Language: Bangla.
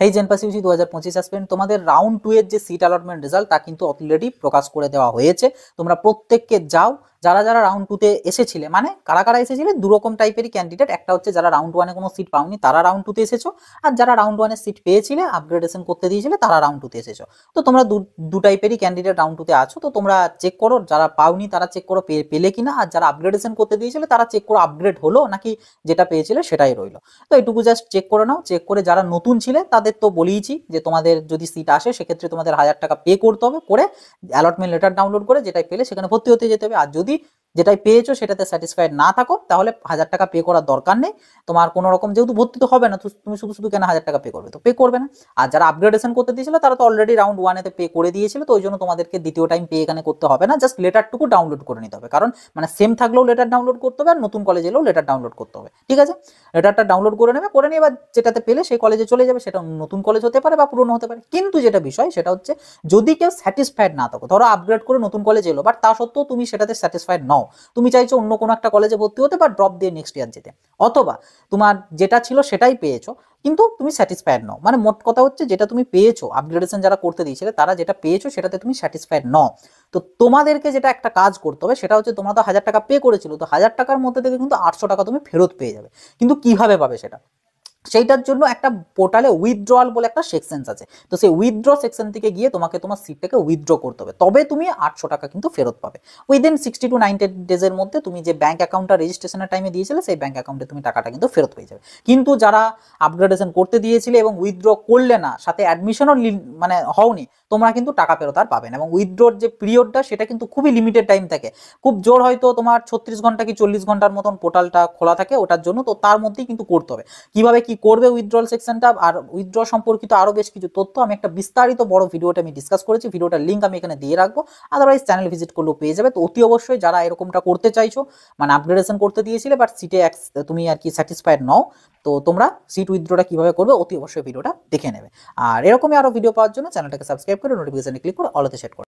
এই জেনপাস ইউজি 2025 অ্যাসপিরেন্ট তোমাদের রাউন্ড 2 এর যে সিট অ্যালটমেন্ট রেজাল্ট তা কিন্তু অলরেডি প্রকাশ করে দেওয়া হয়েছে। তোমরা প্রত্যেককে যাও, যারা যারা রাউন্ড 2 তে এসেছিলে, মানে কারা কারা এসেছিলে, দুরকম টাইপেরই ক্যান্ডিডেট। একটা হচ্ছে যারা রাউন্ড 1 এ কোনো সিট পাওনি তারা রাউন্ড 2 তে এসেছো, আর যারা রাউন্ড 1 এর সিট পেয়েছিলে আপগ্রেডেশন করতে দিয়েছিলে তারা রাউন্ড 2 তে এসেছো। তো তোমরা দু টাইপেরই ক্যান্ডিডেট রাউন্ড 2 তে আছো। তো তোমরা চেক করো, যারা পাওনি তারা চেক করো পেলে কিনা, আর যারা আপগ্রেডেশন করতে দিয়েছিলে তারা চেক করো আপগ্রেড হলো নাকি যেটা পেয়েছিলে সেটাই রইলো। তো এটুকু জাস্ট চেক করে নাও। চেক করে যারা নতুন ছিলে তাদের তো বলেইছি যে তোমাদের যদি সিট আসে সেক্ষেত্রে তোমাদের 1000 টাকা পে করতে হবে, করে অ্যালটমেন্ট লেটার ডাউনলোড করে যেটাই পেলে সেখানে ভর্তি হতে যেতে হবে। আর যদি যেটাই পেয়েছো সেটাতে স্যাটিসফাইড না থাকো তাহলে 1000 টাকা পে করার দরকার নেই। তোমার কোনো রকম, যেহেতু ভর্তি তো হবে না, তুমি শুধু শুধু কেন 1000 টাকা পে করবে, তো পে করবে না। আর যারা আপগ্রেডেশন করতে দিয়েছিল তারা তো অলরেডি রাউন্ড 1 এতে পে করে দিয়েছিল, তো ওই জন্য তোমাদেরকে দ্বিতীয় টাইম পে এখানে করতে হবে না, জাস্ট লেটারটুকু ডাউনলোড করে নিতে হবে। কারণ মানে সেম থাকলেও লেটার ডাউনলোড করতে হবে আর নতুন কলেজ এলেও লেটার ডাউনলোড করতে হবে, ঠিক আছে? লেটারটা ডাউনলোড করে নেবে, করে নিয়ে এবার যেটাতে পেলে সেই কলেজে চলে যাবে। সেটা নতুন কলেজ হতে পারে বা পুরনো হতে পারে। কিন্তু যেটা বিষয় সেটা হচ্ছে, যদি কেউ স্যাটিসফাইড না থাকো, ধরো আপগ্রেড করে নতুন কলেজ এলো বাট তা সত্ত্বেও তুমি সেটাতে স্যাটিসফাইড নও, তুমি চাইছো অন্য কোনো একটা কলেজে ভর্তি হতে বা ড্রপ দিয়ে নেক্সট ইয়ার যেতে, অথবা তোমার যেটা ছিল সেটাই পেয়েছো কিন্তু তুমি স্যাটিসফাইড নও, মানে মোট কথা হচ্ছে যেটা তুমি পেয়েছো আপগ্রেডেশন যারা করতে দিয়েছিলে তারা যেটা পেয়েছো সেটাতে তুমি স্যাটিসফাইড নও, তো তোমাদেরকে যেটা একটা কাজ করতে হবে সেটা হচ্ছে, তোমরা তো 1000 টাকা পে করেছিল, তো 1000 টাকার মধ্যে থেকে কিন্তু 800 টাকা তুমি ফেরত পেয়ে যাবে। কিন্তু কিভাবে পাবে সেটা, সেইটার জন্য একটা পোর্টালে উইথড্রয়াল বলে একটা সেকশন আছে। তো সেই উইথড্র সেকশন থেকে গিয়ে তোমাকে তোমার সিটটাকে উইথড্র করতে হবে, তবে তুমি 800 টাকা কিন্তু ফেরত পাবে। উইদিন 60 টু 90 ডেজের মধ্যে তুমি যে ব্যাঙ্ক অ্যাকাউন্টটা রেজিস্ট্রেশনের টাইমে দিয়েছিলে সেই ব্যাঙ্ক অ্যাকাউন্টে তুমি টাকাটা কিন্তু ফেরত পেয়ে যাবে। কিন্তু যারা আপগ্রেডেশন করতে দিয়েছিলে এবং উইথড্র করলে না, সাথে অ্যাডমিশনও মানে হওনি, তোমরা কিন্তু টাকা ফেরত আর পাবে না। এবং উইথড্রর যে পিরিয়ডটা সেটা কিন্তু খুবই লিমিটেড টাইম থাকে, খুব জোর হয়তো তোমার 36 ঘন্টা কি 40 ঘন্টার মতন পোর্টালটা খোলা থাকে ওটার জন্য, তো তার মধ্যেই কিন্তু করতে হবে। কিভাবে কি করবে উইথড্রল সেকশনটা আর উইথড্র সম্পর্কিত আরো বেশ কিছু তথ্য আমি একটা বিস্তারিত বড় ভিডিওটা আমি ডিসকাস করেছি, ভিডিওটার লিঙ্ক আমি এখানে দিয়ে রাখবো, আদারওয়াইজ চ্যানেল ভিজিট করলেও পেয়ে যাবে। তো অতি অবশ্যই যারা এরকমটা করতে চাইছো, মানে আপগ্রেডেশন করতে দিয়েছিলে বাট সিটে তুমি আর কি স্যাটিসফাইড নও, তো তোমরা সিট উইথড্রটা কিভাবে করবে অতি অবশ্যই ভিডিওটা দেখে নেবে। আর এরকমই আরো ভিডিও পাওয়ার জন্য চ্যানেলটাকে সাবস্ক্রাইব করে নোটিফিকেশনে ক্লিক করে অলতে সেট করো।